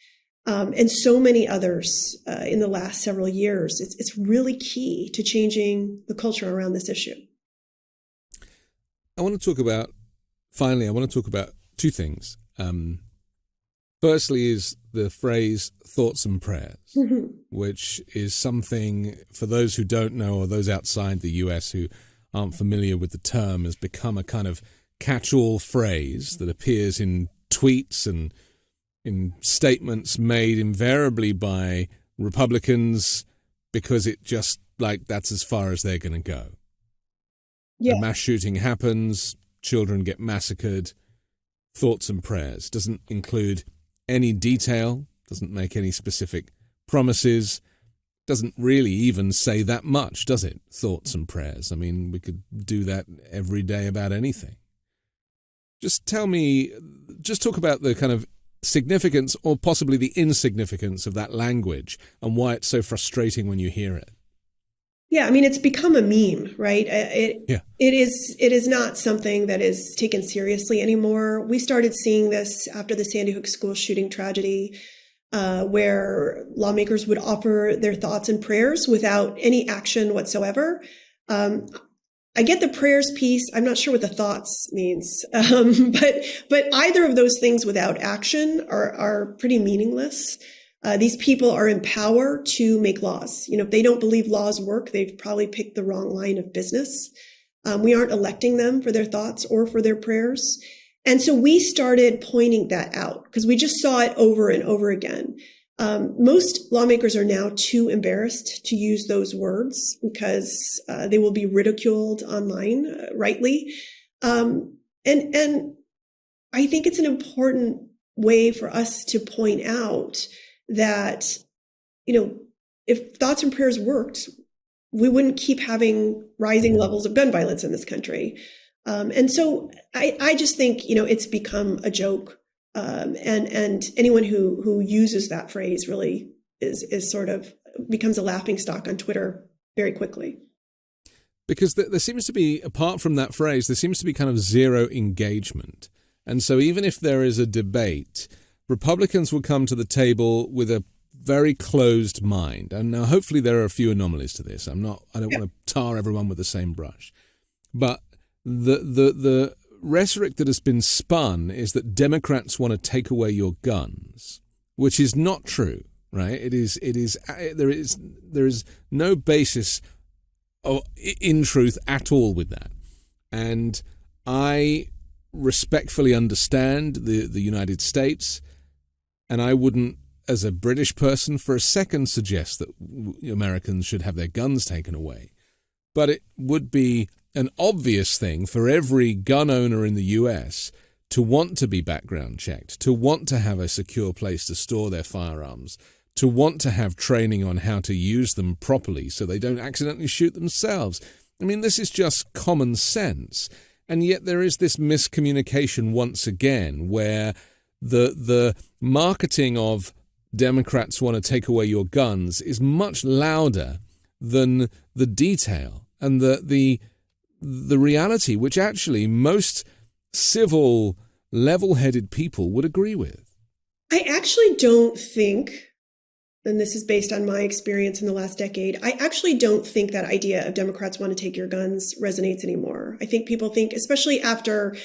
and so many others in the last several years, it's really key to changing the culture around this issue. I want to talk about 2 things. Firstly is the phrase thoughts and prayers, which is something, for those who don't know or those outside the US who aren't familiar with the term, has become a kind of catch-all phrase that appears in tweets and in statements made invariably by Republicans because it just like that's as far as they're going to go. Yeah. A mass shooting happens, children get massacred, thoughts and prayers. Doesn't include any detail, doesn't make any specific promises, doesn't really even say that much, does it? Thoughts and prayers. I mean, we could do that every day about anything. Just talk about the kind of significance or possibly the insignificance of that language and why it's so frustrating when you hear it. Yeah, I mean, it's become a meme, right? It is not something that is taken seriously anymore. We started seeing this after the Sandy Hook school shooting tragedy, where lawmakers would offer their thoughts and prayers without any action whatsoever. I get the prayers piece. I'm not sure what the thoughts means, but either of those things without action are pretty meaningless. These people are in power to make laws. If they don't believe laws work, they've probably picked the wrong line of business. We aren't electing them for their thoughts or for their prayers. And so we started pointing that out because we just saw it over and over again. Most lawmakers are now too embarrassed to use those words because they will be ridiculed online, rightly. And I think it's an important way for us to point out that, if thoughts and prayers worked, we wouldn't keep having rising levels of gun violence in this country. And so I just think, it's become a joke. And anyone who uses that phrase really is sort of becomes a laughingstock on Twitter very quickly. Because there seems to be, apart from that phrase, there seems to be kind of zero engagement. And so even if there is a debate, Republicans will come to the table with a very closed mind. And now hopefully there are a few anomalies to this. I don't want to tar everyone with the same brush. But the rhetoric that has been spun is that Democrats want to take away your guns, which is not true, right? There is no basis in truth at all with that. And I respectfully understand the United States, and I wouldn't, as a British person, for a second suggest that Americans should have their guns taken away. But it would be an obvious thing for every gun owner in the US to want to be background checked, to want to have a secure place to store their firearms, to want to have training on how to use them properly so they don't accidentally shoot themselves. I mean, this is just common sense. And yet there is this miscommunication once again where the marketing of Democrats want to take away your guns is much louder than the detail and the reality, which actually most civil, level-headed people would agree with. I actually don't think, and this is based on my experience in the last decade, I actually don't think that idea of Democrats want to take your guns resonates anymore. I think people think, especially after,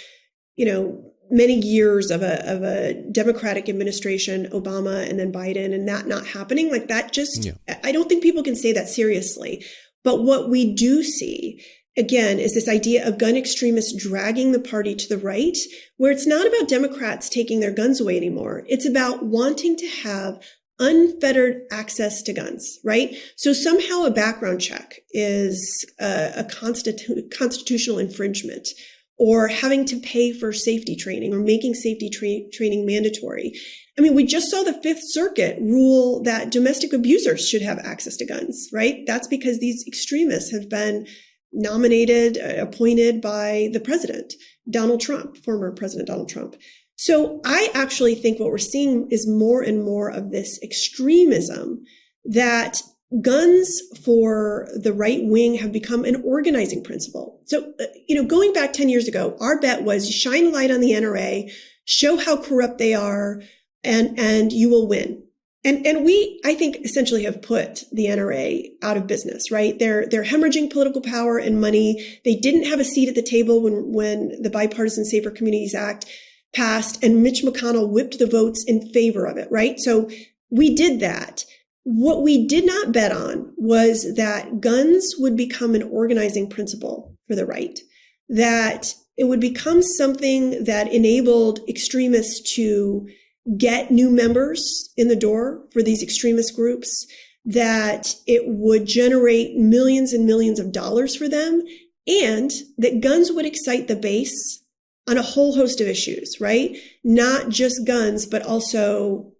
many years of a Democratic administration, Obama and then Biden, and that not happening, like that just, I don't think people can say that seriously. But what we do see, again, is this idea of gun extremists dragging the party to the right, where it's not about Democrats taking their guns away anymore. It's about wanting to have unfettered access to guns, right? So somehow a background check is a constitutional infringement, or having to pay for safety training or making safety training mandatory. I mean, we just saw the Fifth Circuit rule that domestic abusers should have access to guns, right? That's because these extremists have been nominated, appointed by the president, Donald Trump, former President Donald Trump. So I actually think what we're seeing is more and more of this extremism, that guns for the right wing have become an organizing principle. So, going back 10 years ago, our bet was shine light on the NRA, show how corrupt they are, and you will win. And we, I think, essentially have put the NRA out of business, right? They're hemorrhaging political power and money. They didn't have a seat at the table when the Bipartisan Safer Communities Act passed, and Mitch McConnell whipped the votes in favor of it, right? So we did that. What we did not bet on was that guns would become an organizing principle for the right, that it would become something that enabled extremists to get new members in the door for these extremist groups, that it would generate millions and millions of dollars for them, and that guns would excite the base on a whole host of issues, right? Not just guns, but also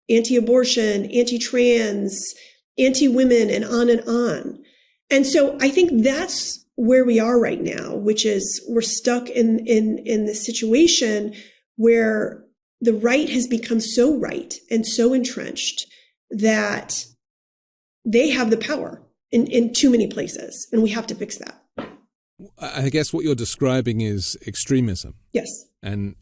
anti-abortion, anti-trans, anti-women, and on and on. And so I think that's where we are right now, which is we're stuck in this situation where the right has become so right and so entrenched that they have the power in too many places, and we have to fix that. I guess what you're describing is extremism. Yes. And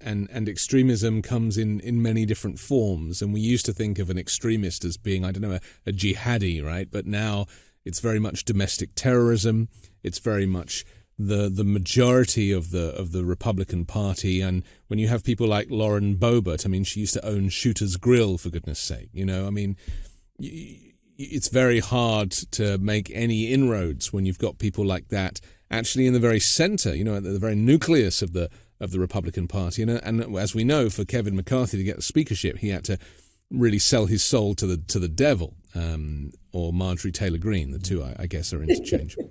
extremism comes in many different forms. And we used to think of an extremist as being, a jihadi, right? But now it's very much domestic terrorism. It's very much the majority of the Republican Party. And when you have people like Lauren Boebert, she used to own Shooter's Grill, for goodness sake. It's very hard to make any inroads when you've got people like that actually in the very center, at the very nucleus of the Republican Party. And as we know, for Kevin McCarthy to get the speakership, he had to really sell his soul to the devil, or Marjorie Taylor Greene. The two, I guess, are interchangeable.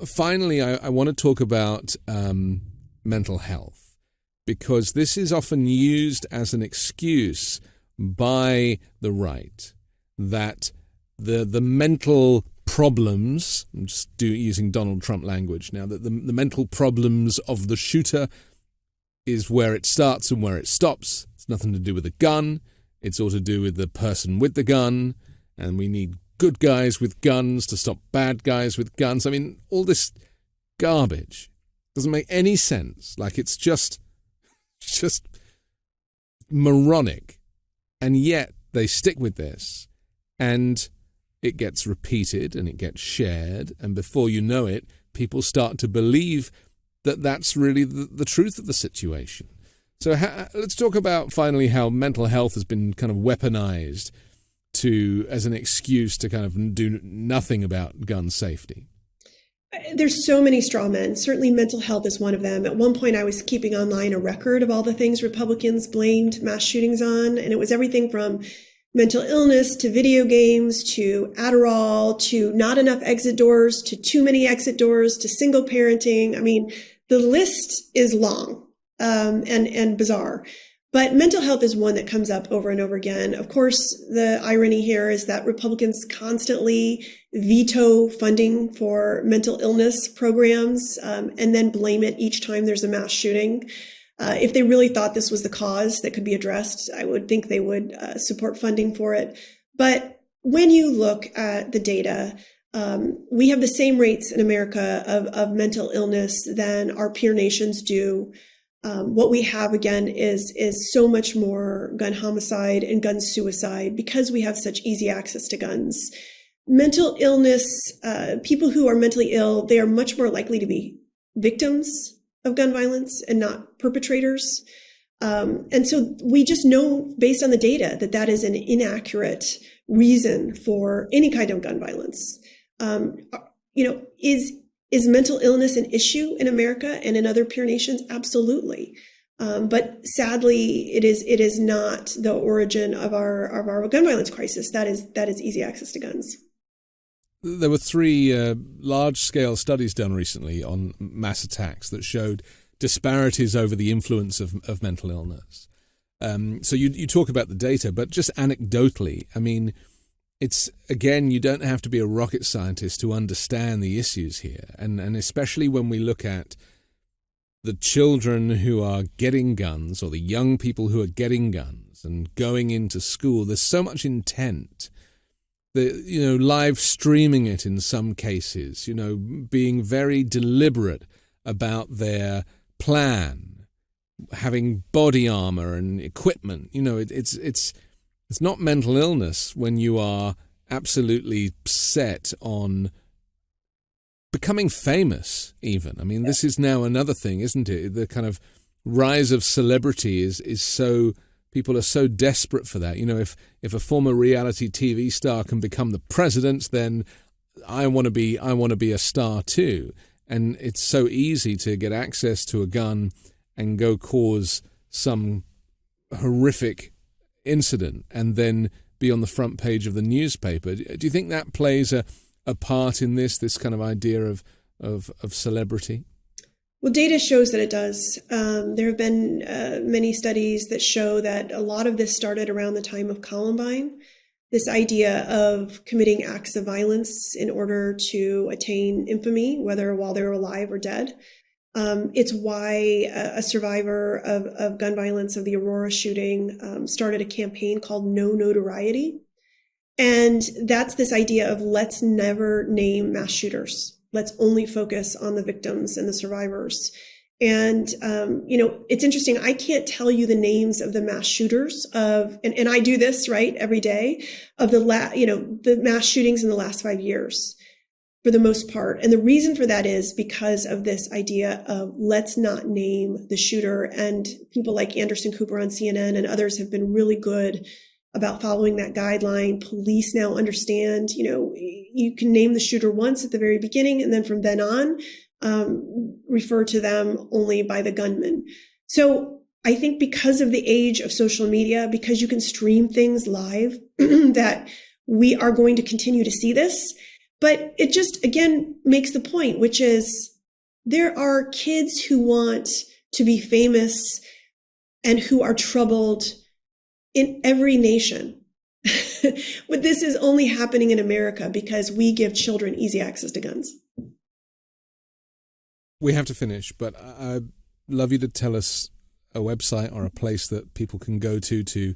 Finally, I want to talk about mental health, because this is often used as an excuse by the right that the mental problems, I'm just using Donald Trump language now, that the mental problems of the shooter is where it starts and where it stops. It's nothing to do with the gun. It's all to do with the person with the gun, and we need good guys with guns to stop bad guys with guns. All this garbage doesn't make any sense. Like, it's just moronic. And yet they stick with this, and it gets repeated and it gets shared, and before you know it, people start to believe that that's really the truth of the situation. So let's talk about finally how mental health has been kind of weaponized as an excuse to kind of do nothing about gun safety. There's so many straw men. Certainly mental health is one of them. At one point, I was keeping online a record of all the things Republicans blamed mass shootings on, and it was everything from mental illness to video games to Adderall to not enough exit doors to too many exit doors to single parenting. The list is long and bizarre. But mental health is one that comes up over and over again. Of course, the irony here is that Republicans constantly veto funding for mental illness programs and then blame it each time there's a mass shooting. If they really thought this was the cause that could be addressed, I would think they would support funding for it. But when you look at the data, we have the same rates in America of mental illness than our peer nations do. What we have, again, is so much more gun homicide and gun suicide because we have such easy access to guns. Mental illness, people who are mentally ill, they are much more likely to be victims of gun violence and not perpetrators. And so we just know based on the data that is an inaccurate reason for any kind of gun violence. Is mental illness an issue in America and in other peer nations? Absolutely. But sadly, it is not the origin of our gun violence crisis. That is easy access to guns. There were 3 large-scale studies done recently on mass attacks that showed disparities over the influence of mental illness. So you talk about the data, but just anecdotally, it's, again, you don't have to be a rocket scientist to understand the issues here. And especially when we look at the children who are getting guns or the young people who are getting guns and going into school, there's so much intent. Live streaming it in some cases, being very deliberate about their plan, having body armor and equipment. It's not mental illness when you are absolutely set on becoming famous, even. This is now another thing, isn't it? The kind of rise of celebrity is so... People are so desperate for that. If a former reality TV star can become the president, then I want to be a star too. And it's so easy to get access to a gun and go cause some horrific incident and then be on the front page of the newspaper. Do you think that plays a part in this kind of idea of celebrity? Well, data shows that it does. There have been many studies that show that a lot of this started around the time of Columbine. This idea of committing acts of violence in order to attain infamy, whether while they're alive or dead. It's why a survivor of gun violence, of the Aurora shooting, started a campaign called No Notoriety. And that's this idea of let's never name mass shooters. Let's only focus on the victims and the survivors. And, it's interesting. I can't tell you the names of the mass shooters and I do this, right, every day, of the mass shootings in the last 5 years, for the most part. And the reason for that is because of this idea of let's not name the shooter. And people like Anderson Cooper on CNN and others have been really good about following that guideline. Police now understand, you can name the shooter once at the very beginning, and then from then on, refer to them only by the gunman. So I think because of the age of social media, because you can stream things live, that we are going to continue to see this. But it just, again, makes the point, which is there are kids who want to be famous and who are troubled in every nation. But this is only happening in America because we give children easy access to guns. We have to finish, but I'd love you to tell us a website or a place that people can go to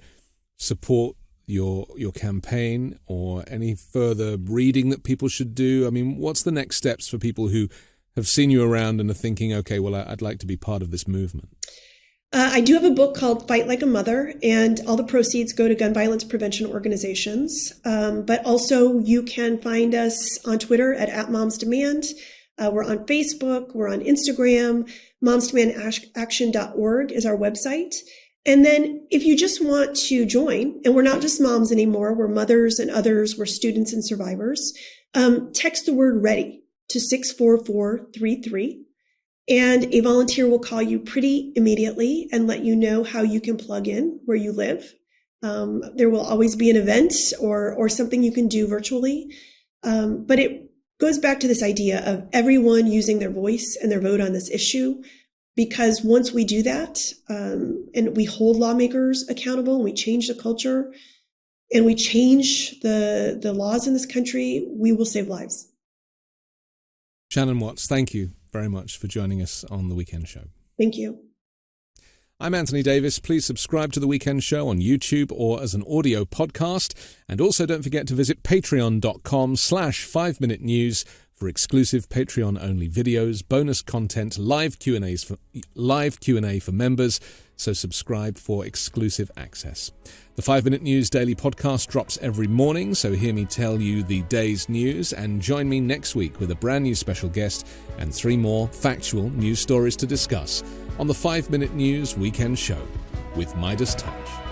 support your campaign, or any further reading that people should do. I mean, what's the next steps for people who have seen you around and are thinking, okay, well, I'd like to be part of this movement? I do have a book called Fight Like a Mother, and all the proceeds go to gun violence prevention organizations. But also you can find us on Twitter at @MomsDemand. We're on Facebook. We're on Instagram. MomsDemandAction.org is our website. And then if you just want to join, and we're not just moms anymore, we're mothers and others, we're students and survivors, text the word READY to 64433. And a volunteer will call you pretty immediately and let you know how you can plug in where you live. There will always be an event or something you can do virtually. But it goes back to this idea of everyone using their voice and their vote on this issue. Because once we do that, and we hold lawmakers accountable, and we change the culture, and we change the laws in this country, we will save lives. Shannon Watts, thank you very much for joining us on The Weekend Show. Thank you. I'm Anthony Davis. Please subscribe to The Weekend Show on YouTube or as an audio podcast. And also don't forget to visit patreon.com/5Minute News for exclusive Patreon-only videos, bonus content, live Q&A for members. So subscribe for exclusive access. The 5-Minute News Daily Podcast drops every morning, so hear me tell you the day's news, and join me next week with a brand new special guest and 3 more factual news stories to discuss on the 5-Minute News Weekend Show with Midas Touch.